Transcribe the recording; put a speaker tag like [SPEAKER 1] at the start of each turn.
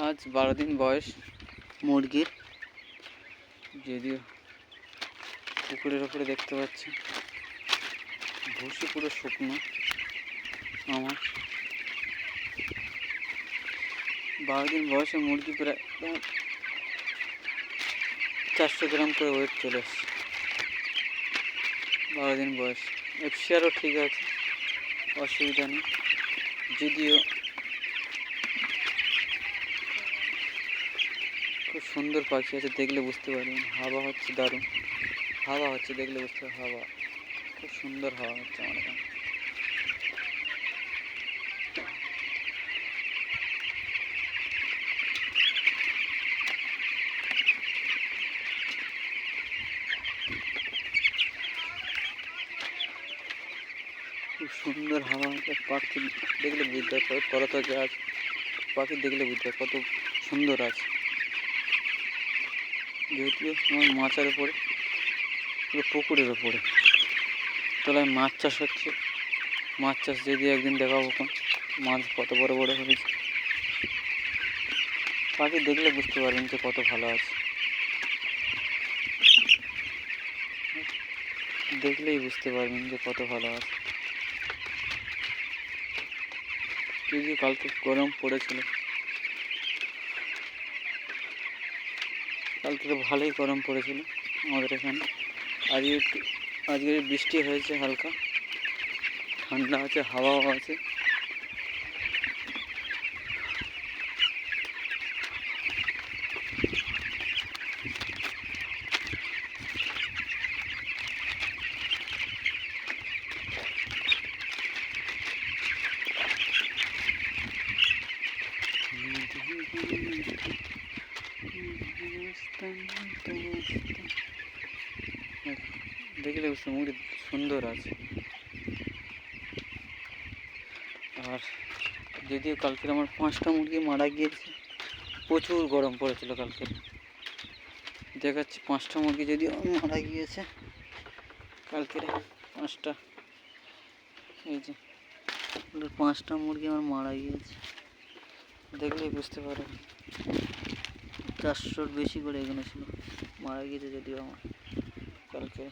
[SPEAKER 1] আজ 12 দিন বয়স মুরগির। যদিও পুকুরের ওপরে দেখতে পাচ্ছি ভুসি পুরো শুকনো। আমার 12 দিন বয়সে মুরগি প্রায় 400 গ্রাম করে ওয়েট চলে আসছে। 12 দিন বয়স। এফসিআরও ঠিক আছে, অসুবিধা নেই। যদিও খুব সুন্দর পাখি আছে, দেখলে বুঝতে পারবেন। হাওয়া হচ্ছে দারুণ, হাওয়া হচ্ছে, দেখলে বুঝতে পারবেন। হাওয়া খুব সুন্দর হাওয়া হচ্ছে আমার এখানে। খুব সুন্দর হাওয়া হচ্ছে। পাখি দেখলে বুঝতে পারবে কত থেকে আজ পাখি দেখলে বুঝতে কত সুন্দর আছে। যেহেতু আমার মাচার উপরে, পুরো পুকুরের ওপরে তলায় মাছ চাষ হচ্ছে। মাছ চাষ যদি একদিন দেখাবো, মাছ কত বড় বড় হয়েছে। পাখি দেখলে বুঝতে পারবেন যে কত ভালো আছে, দেখলেই বুঝতে পারবেন যে কত ভালো আছে। যদিও কালকে গরম পড়েছিল, কালকে তো ভালোই গরম পড়েছিল আমাদের এখানে। আজকে বৃষ্টি হয়েছে, হালকা ঠান্ডা আছে, হাওয়াও আছে। দেখলে মুরগি সুন্দর আছে। আর যদিও কালকে আমার 5টা মুরগি মারা গিয়েছে, প্রচুর গরম পড়েছিল কালকে। দেখাচ্ছি 5টা মুরগি যদিও মারা গিয়েছে কালকে। 5টা, এই যে 5টা মুরগি আমার মারা গিয়েছে, দেখলেই বুঝতে পারবেন। 400-র বেশি করে এগুলো ছিল, মারা গিয়েছে যদিও আমার কালকে।